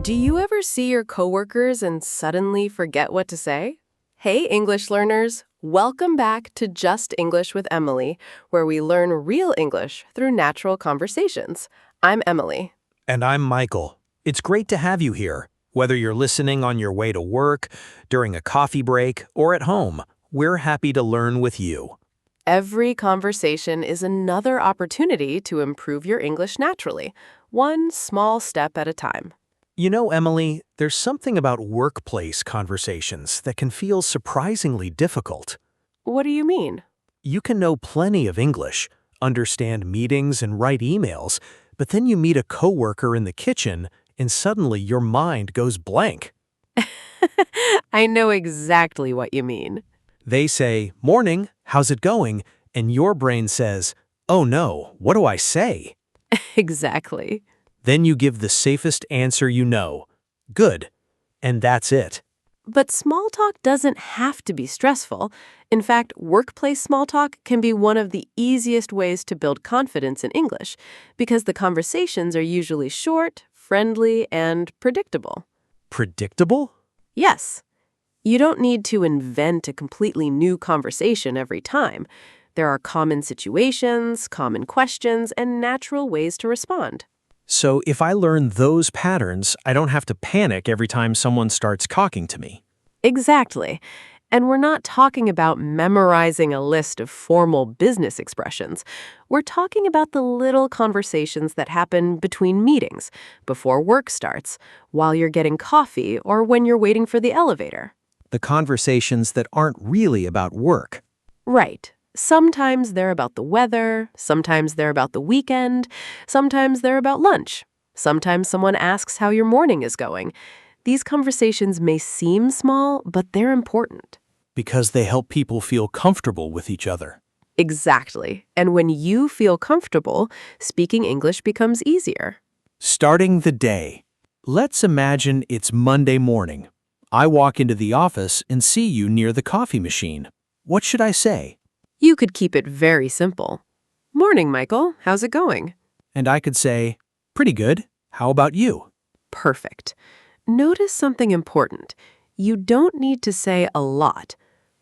Do you ever see your coworkers and suddenly forget what to say? Hey, English learners! Welcome back to Just English with Emily, where we learn real English through natural conversations. I'm Emily. And I'm Michael. It's great to have you here. Whether you're listening on your way to work, during a coffee break, or at home, we're happy to learn with you. Every conversation is another opportunity to improve your English naturally, one small step at a time. You know, Emily, there's something about workplace conversations that can feel surprisingly difficult. What do you mean? You can know plenty of English, understand meetings and write emails, but then you meet a coworker in the kitchen and suddenly your mind goes blank. I know exactly what you mean. They say, "Morning, how's it going?" And your brain says, "Oh no, what do I say?" Exactly. Then you give the safest answer you know. Good. And that's it. But small talk doesn't have to be stressful. In fact, workplace small talk can be one of the easiest ways to build confidence in English because the conversations are usually short, friendly, and predictable. Predictable? Yes. You don't need to invent a completely new conversation every time. There are common situations, common questions, and natural ways to respond. So if I learn those patterns, I don't have to panic every time someone starts talking to me. Exactly. And we're not talking about memorizing a list of formal business expressions. We're talking about the little conversations that happen between meetings, before work starts, while you're getting coffee, or when you're waiting for the elevator. The conversations that aren't really about work. Right. Sometimes they're about the weather, sometimes they're about the weekend, sometimes they're about lunch. Sometimes someone asks how your morning is going. These conversations may seem small, but they're important. Because they help people feel comfortable with each other. Exactly. And when you feel comfortable, speaking English becomes easier. Starting the day. Let's imagine it's Monday morning. I walk into the office and see you near the coffee machine. What should I say? You could keep it very simple. Morning, Michael. How's it going? And I could say, "Pretty good. How about you?" Perfect. Notice something important. You don't need to say a lot.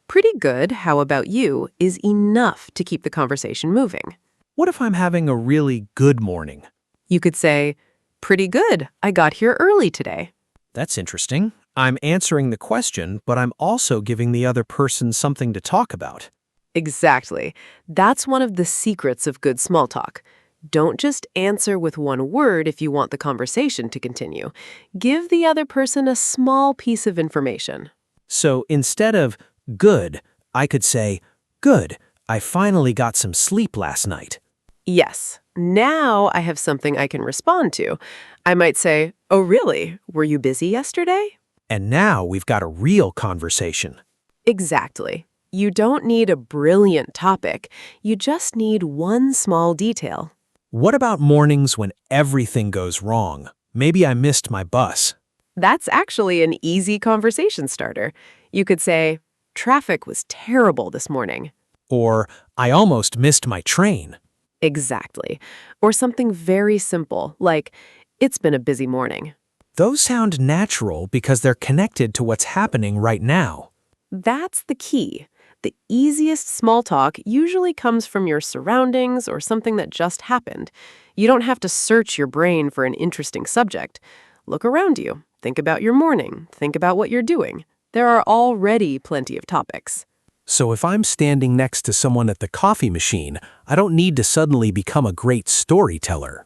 Pretty good, how about you, is enough to keep the conversation moving. What if I'm having a really good morning? You could say, pretty good, I got here early today. That's interesting. I'm answering the question, but I'm also giving the other person something to talk about. Exactly. That's one of the secrets of good small talk. Don't just answer with one word if you want the conversation to continue. Give the other person a small piece of information. So instead of good, I could say, "Good, I finally got some sleep last night." Yes, now I have something I can respond to. I might say, oh really? Were you busy yesterday? And now we've got a real conversation. Exactly. You don't need a brilliant topic. You just need one small detail. What about mornings when everything goes wrong? Maybe I missed my bus. That's actually an easy conversation starter. You could say, traffic was terrible this morning. Or, I almost missed my train. Exactly. Or something very simple, like, it's been a busy morning. Those sound natural because they're connected to what's happening right now. That's the key. The easiest small talk usually comes from your surroundings or something that just happened. You don't have to search your brain for an interesting subject. Look around you. Think about your morning. Think about what you're doing. There are already plenty of topics. So if I'm standing next to someone at the coffee machine, I don't need to suddenly become a great storyteller.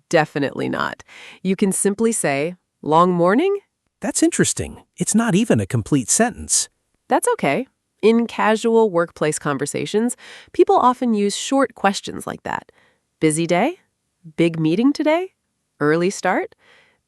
Definitely not. You can simply say, long morning? That's interesting. It's not even a complete sentence. That's okay. In casual workplace conversations, people often use short questions like that. Busy day? Big meeting today? Early start?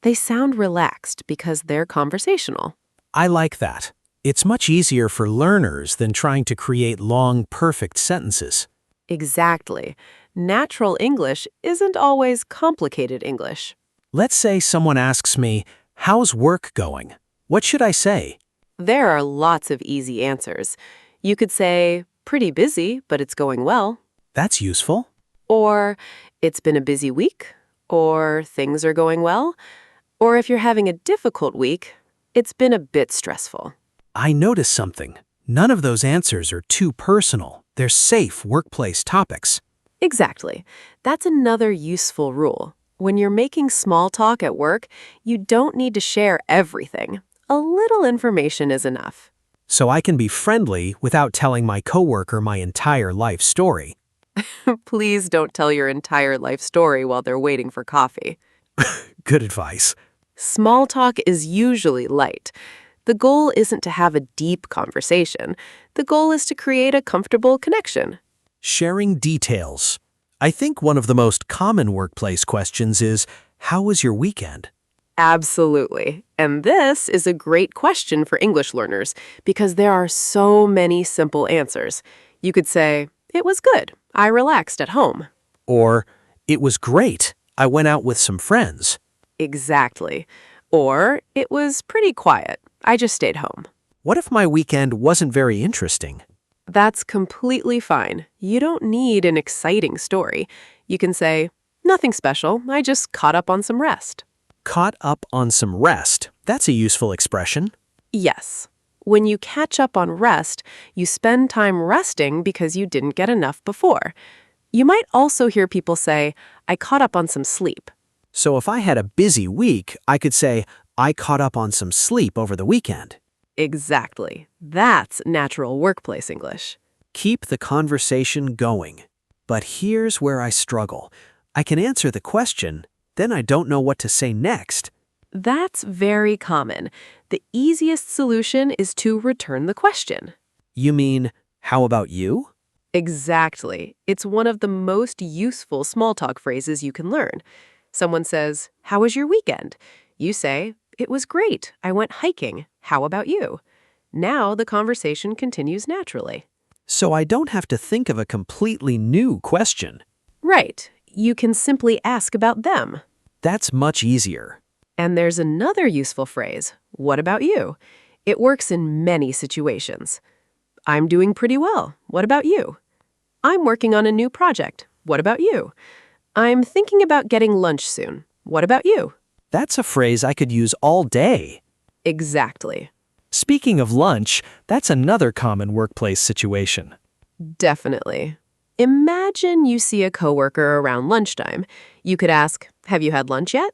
They sound relaxed because they're conversational. I like that. It's much easier for learners than trying to create long, perfect sentences. Exactly. Natural English isn't always complicated English. Let's say someone asks me, "How's work going?" What should I say? There are lots of easy answers. You could say, pretty busy, but it's going well. That's useful. Or, it's been a busy week. Or, things are going well. Or if you're having a difficult week, it's been a bit stressful. I noticed something. None of those answers are too personal. They're safe workplace topics. Exactly. That's another useful rule. When you're making small talk at work, you don't need to share everything. A little information is enough. So I can be friendly without telling my coworker my entire life story. Please don't tell your entire life story while they're waiting for coffee. Good advice. Small talk is usually light. The goal isn't to have a deep conversation. The goal is to create a comfortable connection. Sharing details. I think one of the most common workplace questions is, how was your weekend? Absolutely. And this is a great question for English learners because there are so many simple answers. You could say, it was good. I relaxed at home. Or, it was great. I went out with some friends. Exactly. Or, it was pretty quiet. I just stayed home. What if my weekend wasn't very interesting? That's completely fine. You don't need an exciting story. You can say, nothing special. I just caught up on some rest. Caught up on some rest. That's a useful expression. Yes. When you catch up on rest, you spend time resting because you didn't get enough before. You might also hear people say, I caught up on some sleep. So if I had a busy week, I could say, I caught up on some sleep over the weekend. Exactly. That's natural workplace English. Keep the conversation going. But here's where I struggle. I can answer the question, then I don't know what to say next. That's very common. The easiest solution is to return the question. You mean, how about you? Exactly. It's one of the most useful small talk phrases you can learn. Someone says, how was your weekend? You say, it was great. I went hiking. How about you? Now the conversation continues naturally. So I don't have to think of a completely new question. Right. You can simply ask about them. That's much easier. And there's another useful phrase, what about you? It works in many situations. I'm doing pretty well. What about you? I'm working on a new project. What about you? I'm thinking about getting lunch soon. What about you? That's a phrase I could use all day. Exactly. Speaking of lunch, that's another common workplace situation. Definitely. Imagine you see a coworker around lunchtime. You could ask, have you had lunch yet?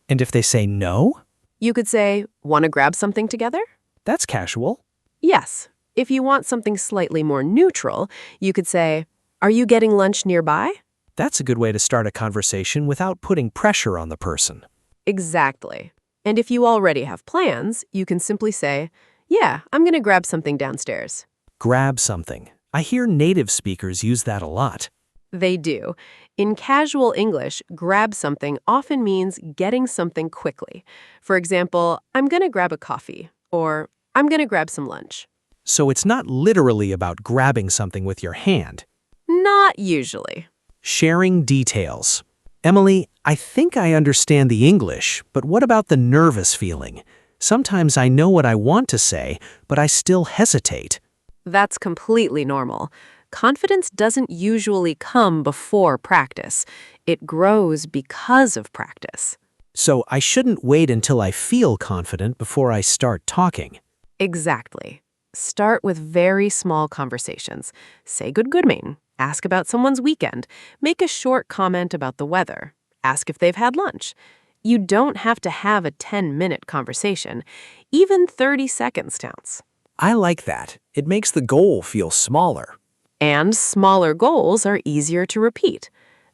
And if they say no, You could say, want to grab something together? that's casual. Yes. If you want something slightly more neutral, you could say, are you getting lunch nearby? That's a good way to start a conversation without putting pressure on the person. Exactly. And if you already have plans, you can simply say, yeah, I'm going to grab something downstairs. Grab something. I hear native speakers use that a lot. They do. In casual English, grab something often means getting something quickly. For example, I'm going to grab a coffee, or I'm going to grab some lunch. So it's not literally about grabbing something with your hand. Not usually. Sharing details. Emily, I think I understand the English, but what about the nervous feeling? Sometimes I know what I want to say, but I still hesitate. That's completely normal. Confidence doesn't usually come before practice. It grows because of practice. So I shouldn't wait until I feel confident before I start talking. Exactly. Start with very small conversations. Say good morning. Ask about someone's weekend. Make a short comment about the weather. Ask if they've had lunch. You don't have to have a 10-minute conversation. Even 30 seconds counts. I like that. It makes the goal feel smaller. And smaller goals are easier to repeat.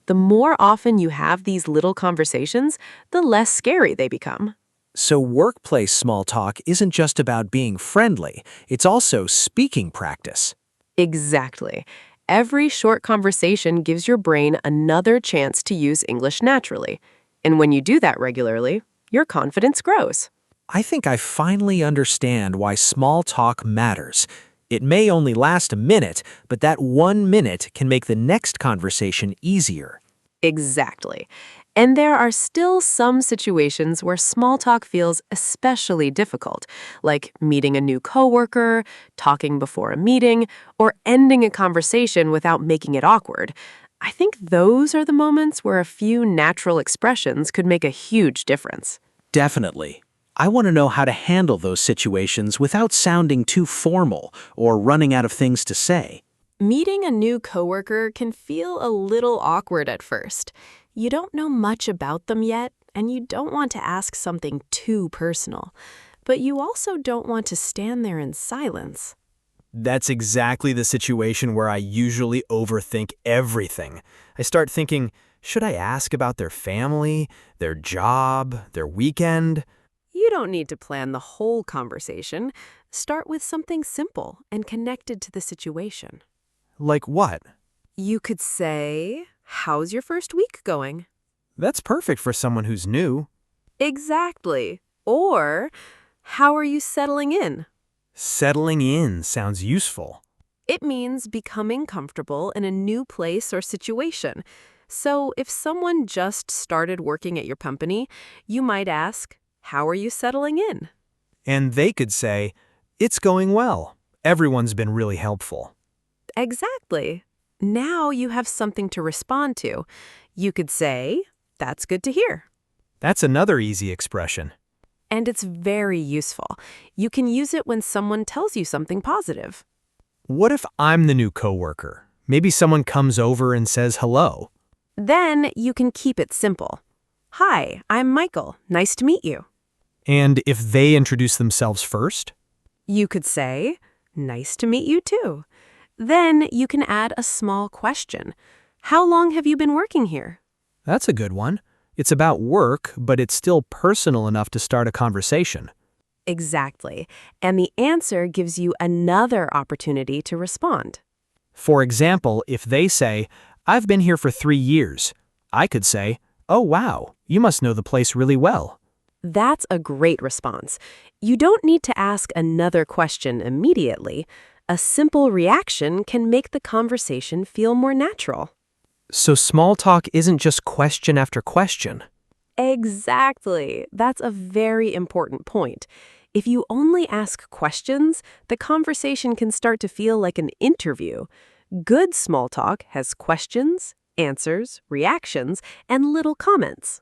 The more often you have these little conversations, the less scary they become. So workplace small talk isn't just about being friendly, it's also speaking practice. Exactly. Every short conversation gives your brain another chance to use English naturally. And when you do that regularly, your confidence grows. I think I finally understand why small talk matters. It may only last a minute, but that 1 minute can make the next conversation easier. Exactly. And there are still some situations where small talk feels especially difficult, like meeting a new coworker, talking before a meeting, or ending a conversation without making it awkward. I think those are the moments where a few natural expressions could make a huge difference. Definitely. I want to know how to handle those situations without sounding too formal or running out of things to say. Meeting a new coworker can feel a little awkward at first. You don't know much about them yet, and you don't want to ask something too personal. But you also don't want to stand there in silence. That's exactly the situation where I usually overthink everything. I start thinking, should I ask about their family, their job, their weekend? You don't need to plan the whole conversation. Start with something simple and connected to the situation. Like what? You could say, "How's your first week going?" That's perfect for someone who's new. Exactly. Or, "How are you settling in?" Settling in sounds useful. It means becoming comfortable in a new place or situation. So if someone just started working at your company, you might ask, "How are you settling in?" And they could say, it's going well. Everyone's been really helpful. Exactly. Now you have something to respond to. You could say, "That's good to hear." That's another easy expression. And it's very useful. You can use it when someone tells you something positive. What if I'm the new coworker? Maybe someone comes over and says hello. Then you can keep it simple. "Hi, I'm Michael. Nice to meet you." And if they introduce themselves first? You could say, "Nice to meet you too." Then you can add a small question. "How long have you been working here?" That's a good one. It's about work, but it's still personal enough to start a conversation. Exactly. And the answer gives you another opportunity to respond. For example, if they say, I've been here for 3 years, I could say, oh wow, you must know the place really well. That's a great response. You don't need to ask another question immediately. A simple reaction can make the conversation feel more natural. So small talk isn't just question after question. Exactly. That's a very important point. If you only ask questions, the conversation can start to feel like an interview. Good small talk has questions, answers, reactions, and little comments.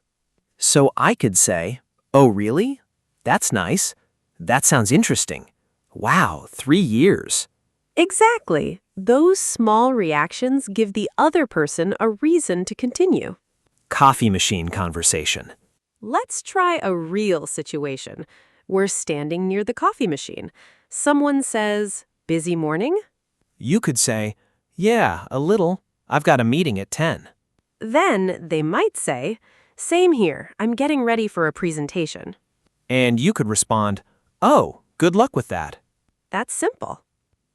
So I could say, oh really? That's nice. That sounds interesting. Wow, 3 years. Exactly. Those small reactions give the other person a reason to continue. Coffee machine conversation. Let's try a real situation. We're standing near the coffee machine. Someone says, "Busy morning?" You could say, yeah, a little. I've got a meeting at 10. Then they might say, "Same here. I'm getting ready for a presentation." And you could respond, oh, good luck with that. That's simple.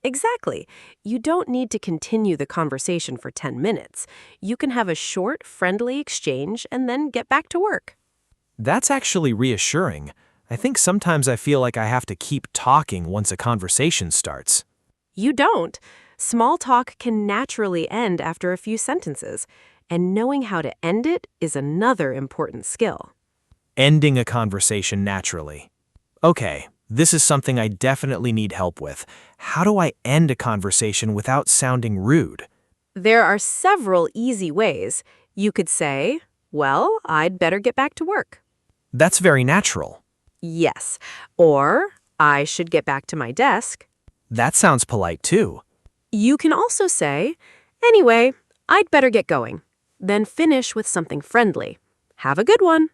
Exactly. You don't need to continue the conversation for 10 minutes. You can have a short, friendly exchange and then get back to work. That's actually reassuring. I think sometimes I feel like I have to keep talking once a conversation starts. You don't. Small talk can naturally end after a few sentences, and knowing how to end it is another important skill. Ending a conversation naturally. Okay, this is something I definitely need help with. How do I end a conversation without sounding rude? There are several easy ways. You could say, "Well, I'd better get back to work." That's very natural. Yes. Or, "I should get back to my desk." That sounds polite too. You can also say, "Anyway, I'd better get going." Then finish with something friendly. "Have a good one."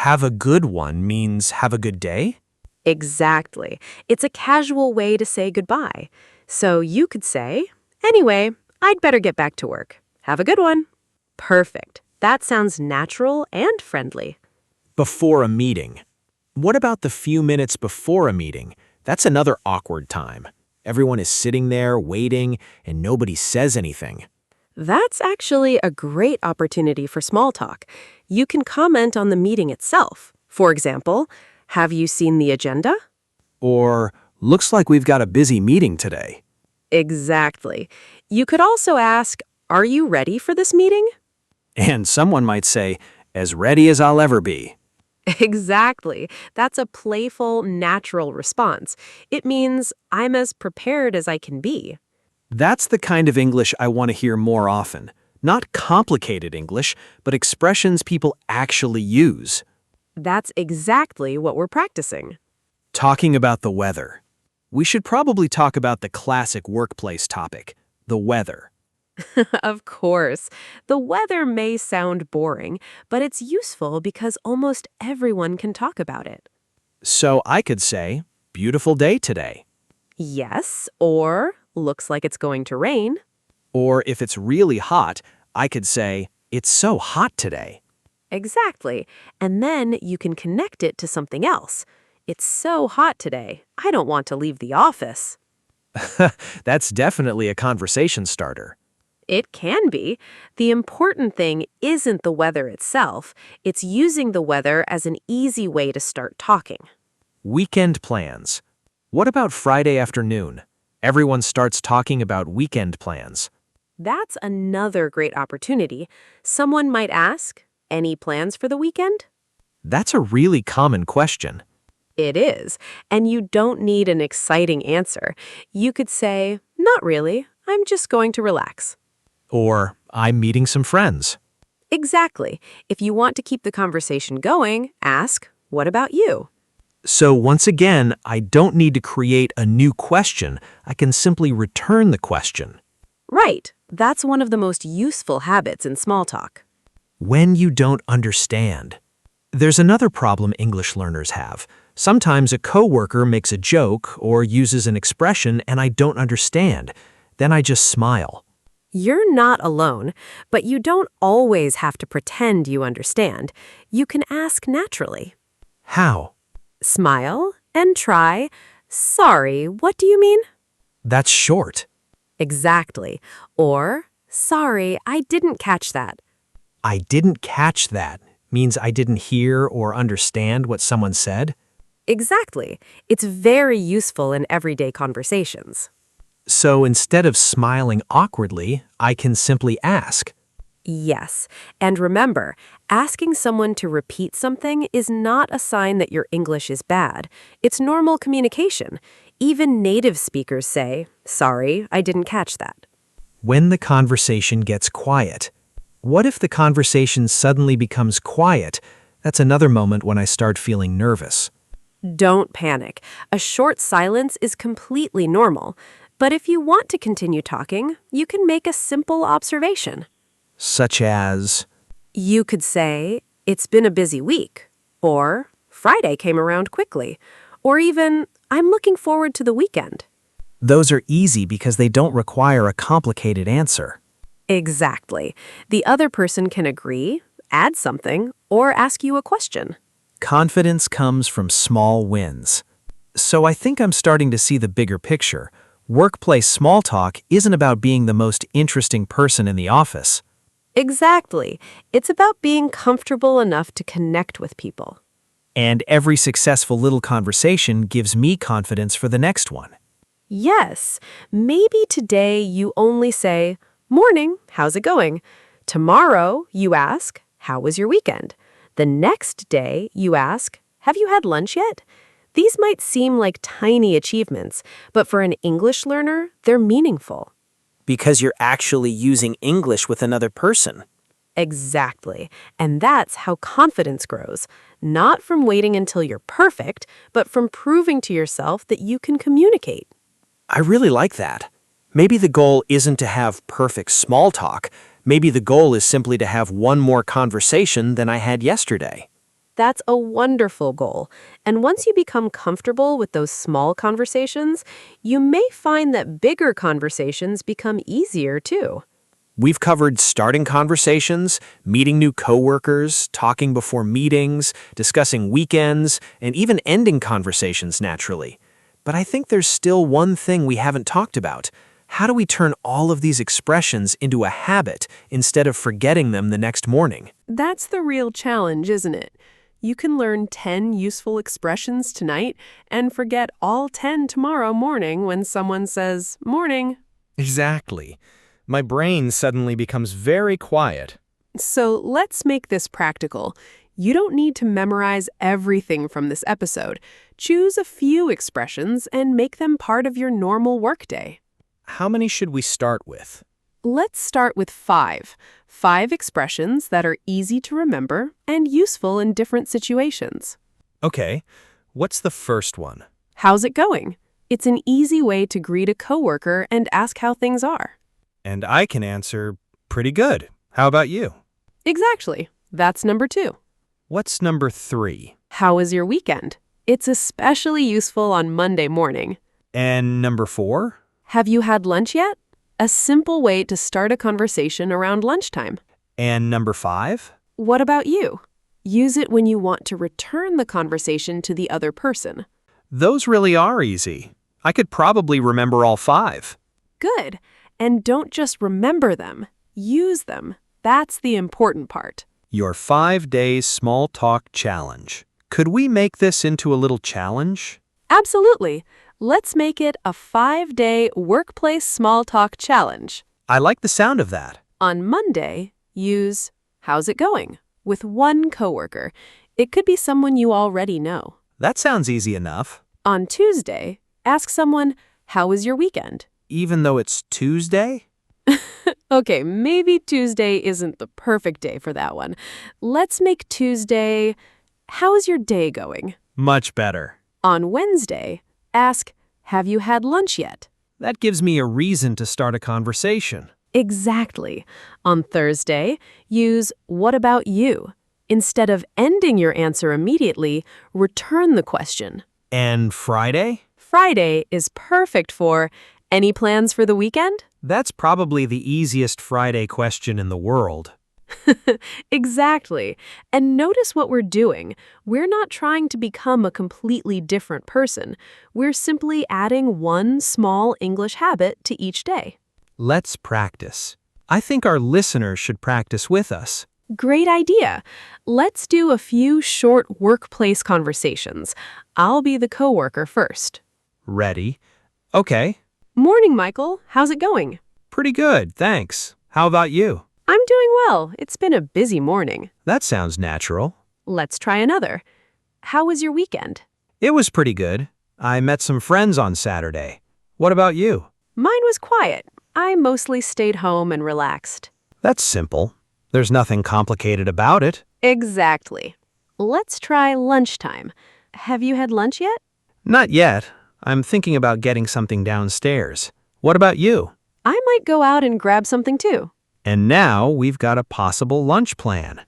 Have a good one means have a good day? Exactly. It's a casual way to say goodbye. So you could say, "Anyway, I'd better get back to work. Have a good one." Perfect. That sounds natural and friendly. Before a meeting. What about the few minutes before a meeting? That's another awkward time. Everyone is sitting there waiting and nobody says anything. That's actually a great opportunity for small talk. You can comment on the meeting itself. For example, "Have you seen the agenda?" Or, looks like we've got a busy meeting today. Exactly. You could also ask, "Are you ready for this meeting?" And someone might say, as ready as I'll ever be. Exactly. That's a playful, natural response. It means, "I'm as prepared as I can be." That's the kind of English I want to hear more often. Not complicated English, but expressions people actually use. That's exactly what we're practicing. Talking about the weather. We should probably talk about the classic workplace topic, the weather. Of course, the weather may sound boring, but it's useful because almost everyone can talk about it. So I could say, beautiful day today. Yes, or looks like it's going to rain. Or if it's really hot, I could say, it's so hot today. Exactly. And then you can connect it to something else. It's so hot today. I don't want to leave the office. That's definitely a conversation starter. It can be. The important thing isn't the weather itself. It's using the weather as an easy way to start talking. Weekend plans. What about Friday afternoon? Everyone starts talking about weekend plans. That's another great opportunity. Someone might ask, any plans for the weekend? That's a really common question. It is, and you don't need an exciting answer. You could say, not really, I'm just going to relax. Or, I'm meeting some friends. Exactly. If you want to keep the conversation going, ask, what about you? So once again, I don't need to create a new question. I can simply return the question. Right. That's one of the most useful habits in small talk. When you don't understand. There's another problem English learners have. Sometimes a coworker makes a joke or uses an expression and I don't understand. Then I just smile. You're not alone, but you don't always have to pretend you understand. You can ask naturally. How? Smile and try, sorry, what do you mean? That's short. Exactly. Or, sorry, I didn't catch that. I didn't catch that means I didn't hear or understand what someone said. Exactly. It's very useful in everyday conversations. So instead of smiling awkwardly, I can simply ask. Yes. And remember, asking someone to repeat something is not a sign that your English is bad. It's normal communication. Even native speakers say, sorry, I didn't catch that. When the conversation gets quiet. What if the conversation suddenly becomes quiet? That's another moment when I start feeling nervous. Don't panic. A short silence is completely normal. But if you want to continue talking, you can make a simple observation. Such as, You could say, it's been a busy week, or Friday came around quickly, or even, I'm looking forward to the weekend. those are easy because they don't require a complicated answer. Exactly. The other person can agree, add something, or ask you a question. Confidence comes from small wins. So I think I'm starting to see the bigger picture. Workplace small talk isn't about being the most interesting person in the office. Exactly. It's about being comfortable enough to connect with people. And every successful little conversation gives me confidence for the next one. Yes, maybe today you only say, morning, how's it going? Tomorrow you ask, how was your weekend? The next day you ask, have you had lunch yet? These might seem like tiny achievements, but for an English learner, they're meaningful. Because you're actually using English with another person. Exactly. And that's how confidence grows, not from waiting until you're perfect, but from proving to yourself that you can communicate. I really like that. Maybe the goal isn't to have perfect small talk. Maybe the goal is simply to have one more conversation than I had yesterday. That's a wonderful goal. And once you become comfortable with those small conversations, you may find that bigger conversations become easier too. We've covered starting conversations, meeting new coworkers, talking before meetings, discussing weekends, and even ending conversations naturally. But I think there's still one thing we haven't talked about. How do we turn all of these expressions into a habit instead of forgetting them the next morning? That's the real challenge, isn't it? You can learn 10 useful expressions tonight and forget all 10 tomorrow morning when someone says, morning. Exactly. My brain suddenly becomes very quiet. So let's make this practical. You don't need to memorize everything from this episode. Choose a few expressions and make them part of your normal workday. How many should we start with? Let's start with five. Five expressions that are easy to remember and useful in different situations. Okay, what's the first one? How's it going? It's an easy way to greet a coworker and ask how things are. And I can answer, pretty good. How about you? Exactly. That's number two. What's number 3? How was your weekend? It's especially useful on Monday morning. And number 4? Have you had lunch yet? A simple way to start a conversation around lunchtime. And number 5? What about you? Use it when you want to return the conversation to the other person. Those really are easy. I could probably remember all 5. Good. And don't just remember them. Use them. That's the important part. Your 5-day small talk challenge. Could we make this into a little challenge? Absolutely. Let's make it a 5-day workplace small talk challenge. I like the sound of that. On Monday, use "How's it going?" with one coworker. It could be someone you already know. That sounds easy enough. On Tuesday, ask someone, "How was your weekend?" Even though it's Tuesday? Okay, maybe Tuesday isn't the perfect day for that one. Let's make Tuesday, "How's your day going?" Much better. On Wednesday, ask, "Have you had lunch yet?" That gives me a reason to start a conversation. Exactly. On Thursday, use "What about you?" Instead of ending your answer immediately, return the question. And Friday? Friday is perfect for "Any plans for the weekend?" That's probably the easiest Friday question in the world. Exactly. And notice what we're doing. We're not trying to become a completely different person. We're simply adding one small English habit to each day. Let's practice. I think our listeners should practice with us. Great idea. Let's do a few short workplace conversations. I'll be the coworker first. Ready? Okay. Morning, Michael. How's it going? Pretty good, thanks. How about you? I'm doing well. It's been a busy morning. That sounds natural. Let's try another. How was your weekend? It was pretty good. I met some friends on Saturday. What about you? Mine was quiet. I mostly stayed home and relaxed. That's simple. There's nothing complicated about it. Exactly. Let's try lunchtime. Have you had lunch yet? Not yet. I'm thinking about getting something downstairs. What about you? I might go out and grab something too. And now we've got a possible lunch plan.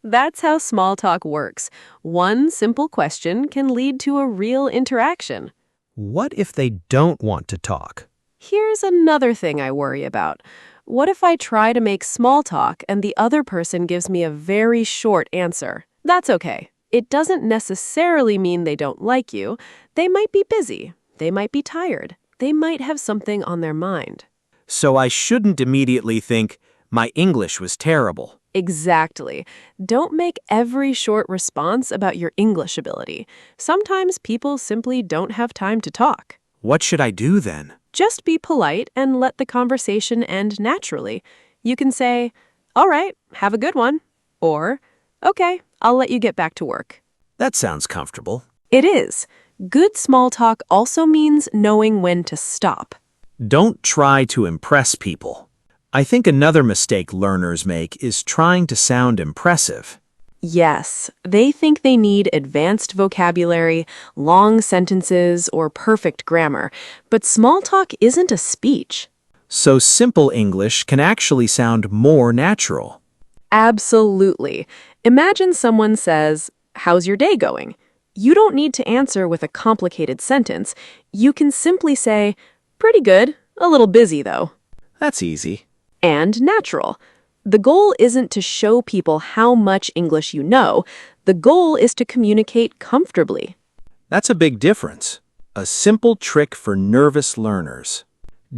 That's how small talk works. One simple question can lead to a real interaction. What if they don't want to talk? Here's another thing I worry about. What if I try to make small talk and the other person gives me a very short answer? That's okay. It doesn't necessarily mean they don't like you. They might be busy. They might be tired. They might have something on their mind. So I shouldn't immediately think, my English was terrible. Exactly. Don't make every short response about your English ability. Sometimes people simply don't have time to talk. What should I do then? Just be polite and let the conversation end naturally. You can say, "All right, have a good one." Or, "Okay, I'll let you get back to work." That sounds comfortable. It is. Good small talk also means knowing when to stop. Don't try to impress people. I think another mistake learners make is trying to sound impressive. Yes, they think they need advanced vocabulary, long sentences, or perfect grammar, but small talk isn't a speech. So simple English can actually sound more natural. Absolutely. Imagine someone says, "How's your day going?" You don't need to answer with a complicated sentence. You can simply say, "Pretty good, a little busy though." That's easy. And natural. The goal isn't to show people how much English you know. The goal is to communicate comfortably. That's a big difference. A simple trick for nervous learners.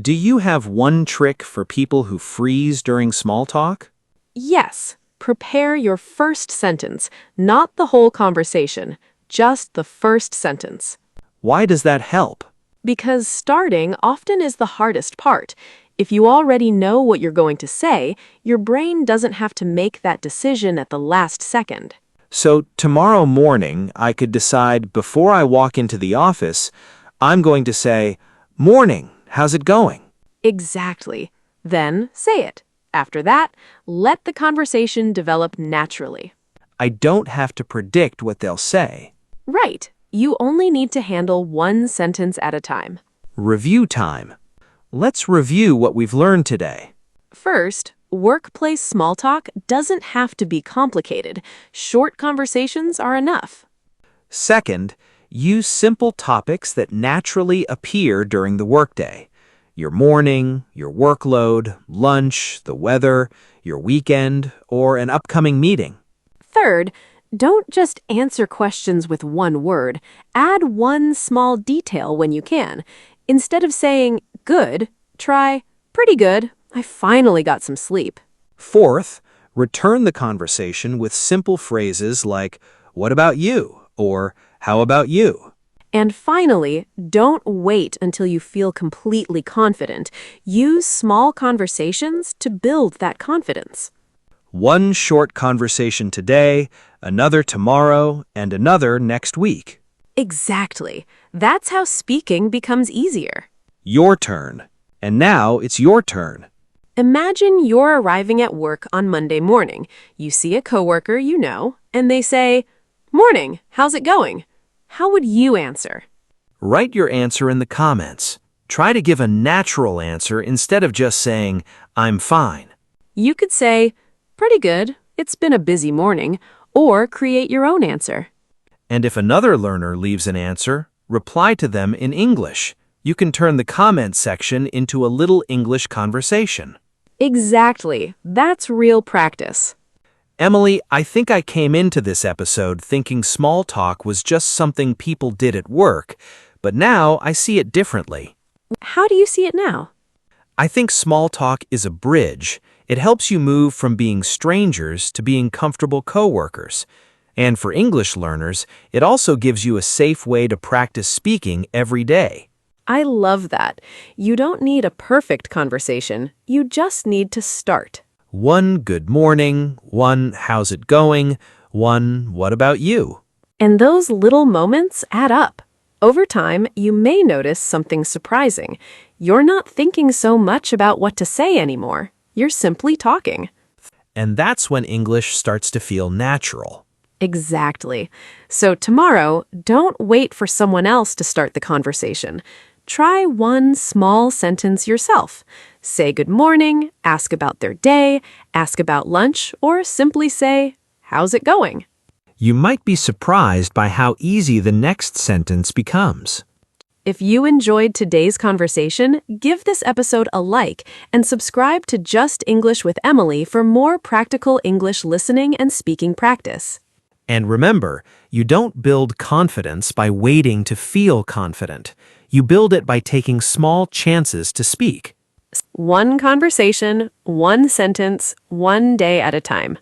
Do you have one trick for people who freeze during small talk? Yes, prepare your first sentence, not the whole conversation, just the first sentence. Why does that help? Because starting often is the hardest part. If you already know what you're going to say, your brain doesn't have to make that decision at the last second. So tomorrow morning, I could decide before I walk into the office, I'm going to say, "Morning, how's it going?" Exactly. Then say it. After that, let the conversation develop naturally. I don't have to predict what they'll say. Right. You only need to handle one sentence at a time. Review time. Let's review what we've learned today. First, workplace small talk doesn't have to be complicated. Short conversations are enough. Second, use simple topics that naturally appear during the workday. Your morning, your workload, lunch, the weather, your weekend, or an upcoming meeting. Third, don't just answer questions with one word. Add one small detail when you can. Instead of saying, good, try, pretty good. I finally got some sleep. Fourth, return the conversation with simple phrases like, what about you? Or, how about you? And finally, don't wait until you feel completely confident. Use small conversations to build that confidence. One short conversation today, another tomorrow, and another next week. Exactly. That's how speaking becomes easier. Your turn. And now it's your turn. Imagine you're arriving at work on Monday morning. You see a coworker you know, and they say, "Morning, how's it going?" How would you answer? Write your answer in the comments. Try to give a natural answer instead of just saying, I'm fine. You could say, "Pretty good. It's been a busy morning," or create your own answer. And if another learner leaves an answer, reply to them in English. You can turn the comment section into a little English conversation. Exactly. That's real practice. Emily, I think I came into this episode thinking small talk was just something people did at work, but now I see it differently. How do you see it now? I think small talk is a bridge. It helps you move from being strangers to being comfortable coworkers. And for English learners, it also gives you a safe way to practice speaking every day. I love that. You don't need a perfect conversation. You just need to start. One good morning, one how's it going, one what about you? And those little moments add up. Over time, you may notice something surprising. You're not thinking so much about what to say anymore. You're simply talking. And that's when English starts to feel natural. Exactly. So tomorrow, don't wait for someone else to start the conversation. Try one small sentence yourself. Say good morning, ask about their day, ask about lunch, or simply say, how's it going? You might be surprised by how easy the next sentence becomes. If you enjoyed today's conversation, give this episode a like and subscribe to Just English with Emily for more practical English listening and speaking practice. And remember, you don't build confidence by waiting to feel confident. You build it by taking small chances to speak. One conversation, one sentence, one day at a time.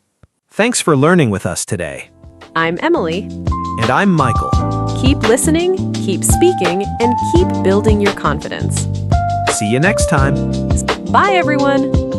Thanks for learning with us today. I'm Emily. And I'm Michael. Keep listening, keep speaking, and keep building your confidence. See you next time. Bye, everyone.